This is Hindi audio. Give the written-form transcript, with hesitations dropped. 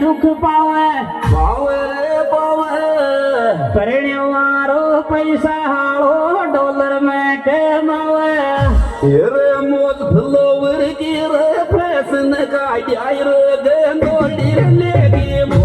दुख पावे पावे रे पावे परण्य वारो पैसा हालो डॉलर में कमावे रे मोल फ्लोवर की रे फैशन का यार गे नोडी लेगी